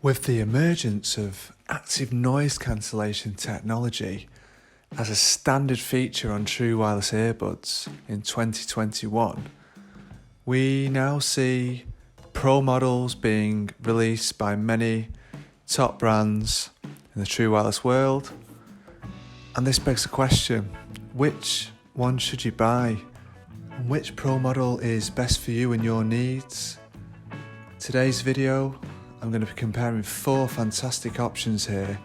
With the emergence of active noise cancellation technology as a standard feature on True Wireless Earbuds in 2021, we now see Pro models being released by many top brands in the True Wireless world. And this begs the question, which one should you buy? And which Pro model is best for you and your needs? Today's video, I'm going to be comparing 4 fantastic options here.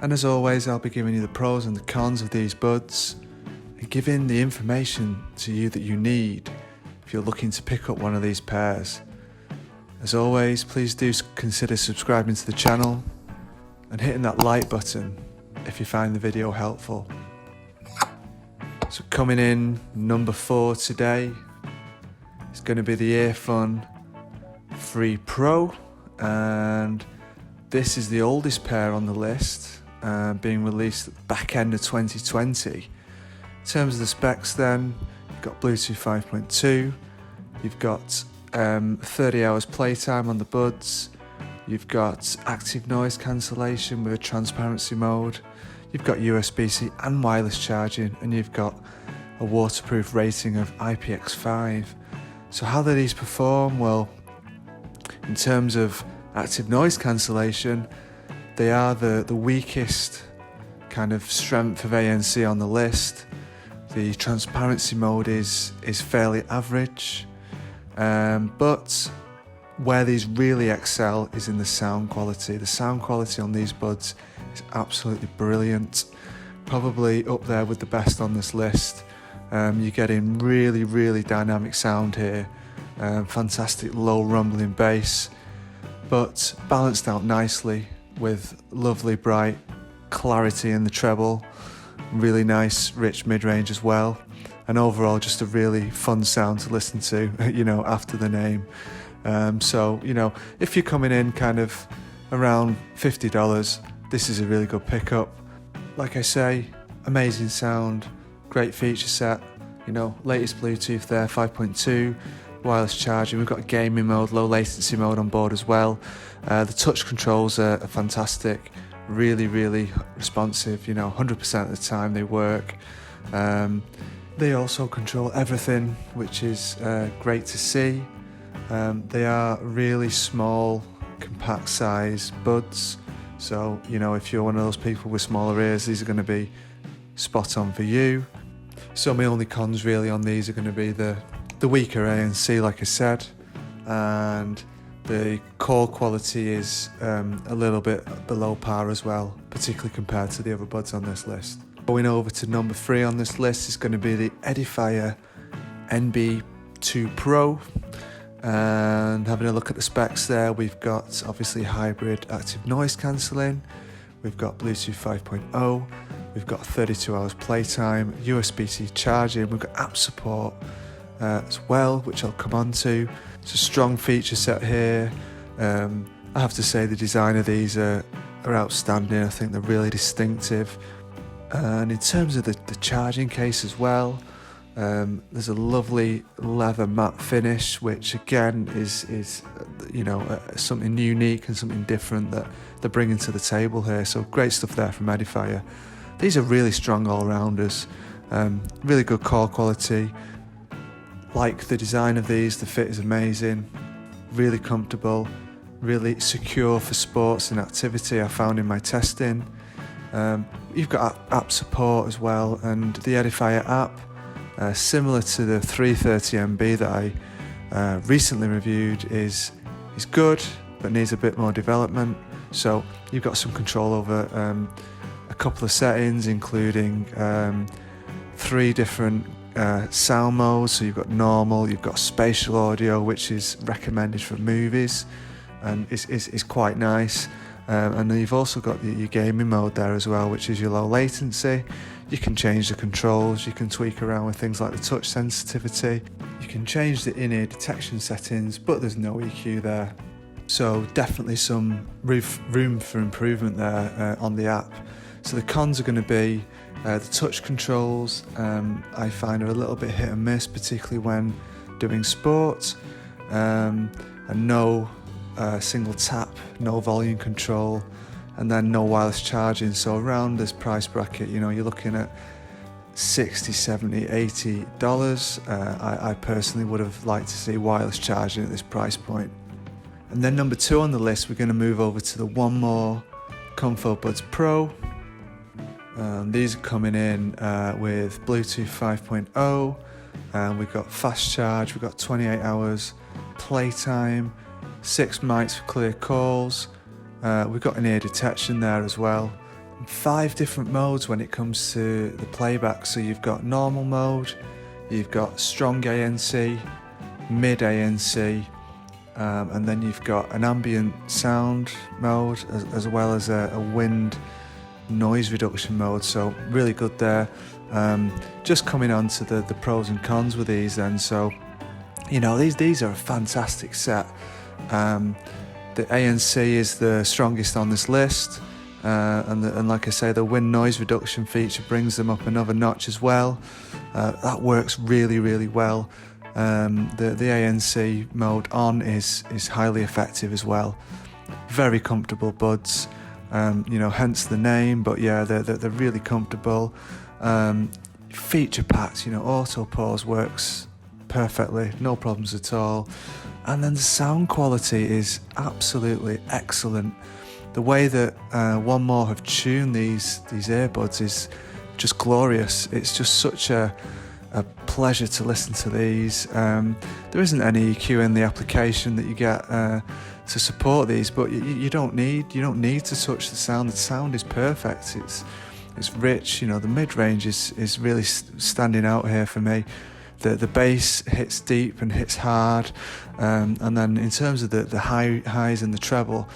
And as always, I'll be giving you the pros and the cons of these buds and giving the information to you that you need if you're looking to pick up one of these pairs. As always, please do consider subscribing to the channel and hitting that like button if you find the video helpful. So coming in number 4 today is going to be the Earfun Free Pro, and this is the oldest pair on the list, being released at the back end of 2020. In terms of the specs then, you've got Bluetooth 5.2, you've got 30 hours playtime on the buds, you've got active noise cancellation with a transparency mode, you've got USB-C and wireless charging, and you've got a waterproof rating of IPX5. So how do these perform? Well, in terms of active noise cancellation, they are the weakest kind of strength of ANC on the list. The transparency mode is fairly average, but where these really excel is in the sound quality. The sound quality on these buds is absolutely brilliant, probably up there with the best on this list. You're getting really dynamic sound here, fantastic low rumbling bass, but balanced out nicely with lovely bright clarity in the treble, really nice rich mid-range as well, and overall just a really fun sound to listen to, after the name. So, if you're coming in kind of around $50, this is a really good pickup. Like I say, amazing sound, great feature set, latest Bluetooth there, 5.2, wireless charging. We've got a gaming mode, low latency mode on board as well. The touch controls are fantastic, really responsive, 100% of the time they work. They also control everything, which is great to see. They are really small, compact size buds, so if you're one of those people with smaller ears, these are going to be spot on for you. So my only cons really on these are going to be the weaker ANC, like I said, and the call quality is a little bit below par as well, particularly compared to the other buds on this list. Going over to number 3 on this list is going to be the Edifier NB2 Pro. And having a look at the specs there, we've got obviously hybrid active noise cancelling, we've got Bluetooth 5.0, we've got 32 hours playtime, USB-C charging, we've got app support as well, which I'll come on to. It's a strong feature set here. I have to say the design of these are outstanding. I think they're really distinctive. And in terms of the charging case as well, there's a lovely leather matte finish, which again is something unique and something different that they're bringing to the table here. So great stuff there from Edifier. These are really strong all-rounders, really good call quality. Like the design of these, the fit is amazing, really comfortable, really secure for sports and activity. I found in my testing. You've got app support as well, and the Edifier app, similar to the 330 MB that I recently reviewed, is good but needs a bit more development. So you've got some control over a couple of settings, including 3 different sound modes. So you've got normal, you've got spatial audio, which is recommended for movies and is quite nice. And then you've also got your gaming mode there as well, which is your low latency. You can change the controls, you can tweak around with things like the touch sensitivity, you can change the in-ear detection settings, but there's no EQ there. So definitely some room for improvement there on the app. So the cons are going to be the touch controls. I find are a little bit hit and miss, particularly when doing sport. And no single tap, no volume control, and then no wireless charging. So around this price bracket, you know, you're looking at $60, $70, $80. I personally would have liked to see wireless charging at this price point. And then number 2 on the list, we're going to move over to the One More ComfoBuds Pro. These are coming in with Bluetooth 5.0. We've got fast charge, we've got 28 hours playtime, 6 mics for clear calls. We've got an ear detection there as well. 5 different modes when it comes to the playback. So you've got normal mode, you've got strong ANC, mid ANC, and then you've got an ambient sound mode as well as a wind noise reduction mode. So really good there. Just coming on to the pros and cons with these then. So, you know, these are a fantastic set. The ANC is the strongest on this list. And like I say, the wind noise reduction feature brings them up another notch as well. That works really, really well. The ANC mode on is highly effective as well. Very comfortable buds, you know, hence the name. But yeah, they're really comfortable. Feature packed, you know, auto pause works perfectly, no problems at all. And then the sound quality is absolutely excellent. The way that One More have tuned these earbuds is just glorious. It's just such a pleasure to listen to these. There isn't any EQ in the application that you get to support these, but you don't need to touch the sound. The sound is perfect. It's rich. You know, the mid range is really standing out here for me. The bass hits deep and hits hard, and then in terms of the highs and the treble,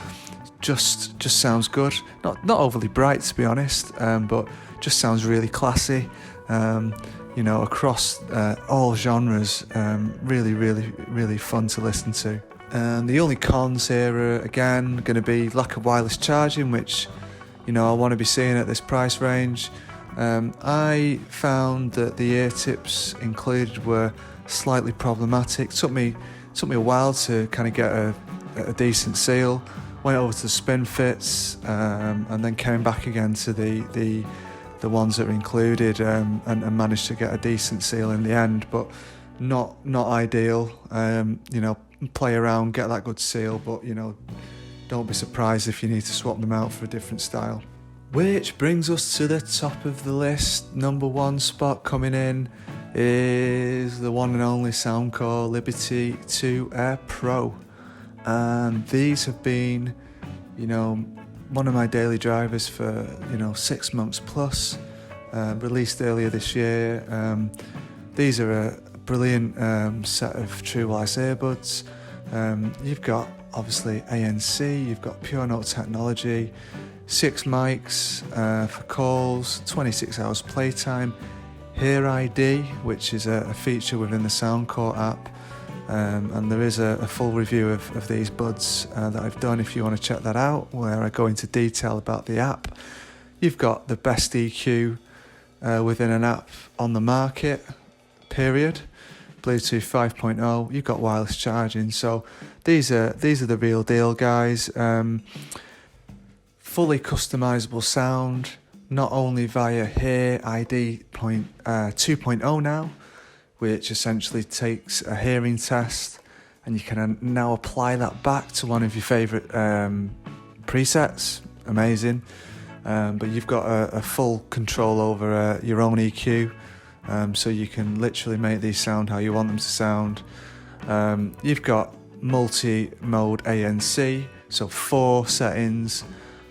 just sounds good. Not overly bright, to be honest, but just sounds really classy. You know, across all genres, really fun to listen to. And the only cons here are again going to be lack of wireless charging, which, you know, I want to be seeing at this price range. I found that the Eartips included were slightly problematic. Took me a while to kind of get a decent seal. Went over to the SpinFits, and then came back again to the ones that are included, and managed to get a decent seal in the end, but not ideal. You know, play around, get that good seal, but you know, don't be surprised if you need to swap them out for a different style. Which brings us to the top of the list. Number 1 spot coming in is the one and only Soundcore Liberty 2 Air Pro. And these have been, you know, one of my daily drivers for, you know, 6 months plus. Released earlier this year. These are a brilliant set of True Wireless Earbuds. You've got obviously ANC, you've got pure note technology, 6 mics for calls, 26 hours playtime, Hear ID, which is a feature within the Soundcore app. And there is a full review of these buds that I've done if you want to check that out, where I go into detail about the app. You've got the best EQ within an app on the market, period. Bluetooth 5.0, you've got wireless charging. So these are the real deal, guys. Fully customizable sound, not only via Hear ID 2.0 now, which essentially takes a hearing test and you can now apply that back to one of your favourite presets. Amazing. But you've got a full control over your own EQ, so you can literally make these sound how you want them to sound. You've got multi-mode ANC, so 4 settings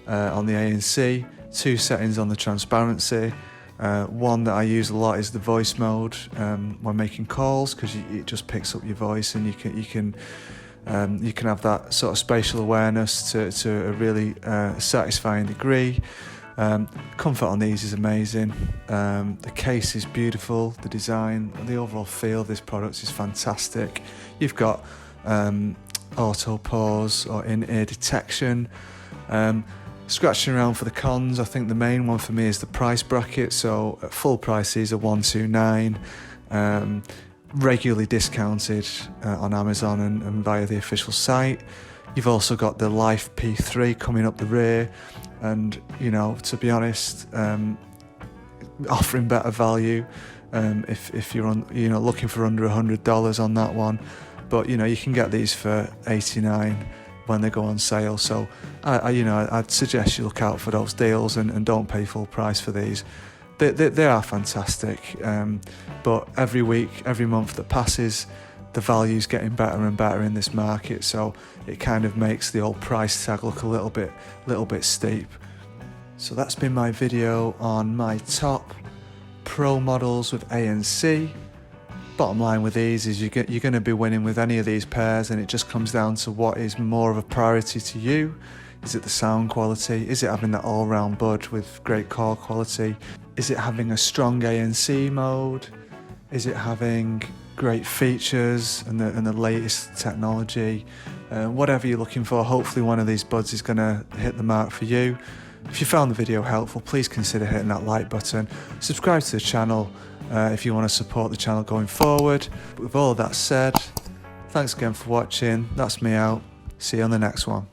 on the ANC, 2 settings on the transparency. One that I use a lot is the voice mode when making calls, because it just picks up your voice, and you can have that sort of spatial awareness to a really satisfying degree. Comfort on these is amazing. The case is beautiful. The design, the overall feel of this product is fantastic. You've got auto pause or in-ear detection. Scratching around for the cons, I think the main one for me is the price bracket. So at full price, these are $129, regularly discounted on Amazon and via the official site. You've also got the Life P3 coming up the rear, and you know, to be honest, offering better value if you're looking for under $100 on that one. But you know, you can get these for $89 when they go on sale. So I'd suggest you look out for those deals and don't pay full price for these. They are fantastic, but every week, every month that passes, the value's getting better and better in this market, so it kind of makes the old price tag look a little bit steep. So that's been my video on my top Pro models with ANC. Bottom line with these is you're going to be winning with any of these pairs, and it just comes down to what is more of a priority to you. Is it the sound quality? Is it having that all-round bud with great call quality? Is it having a strong ANC mode? Is it having great features and the latest technology? Whatever you're looking for, hopefully one of these buds is going to hit the mark for you. If you found the video helpful, please consider hitting that like button. Subscribe to the channel if you want to support the channel going forward. But with all of that said, thanks again for watching. That's me out. See you on the next one.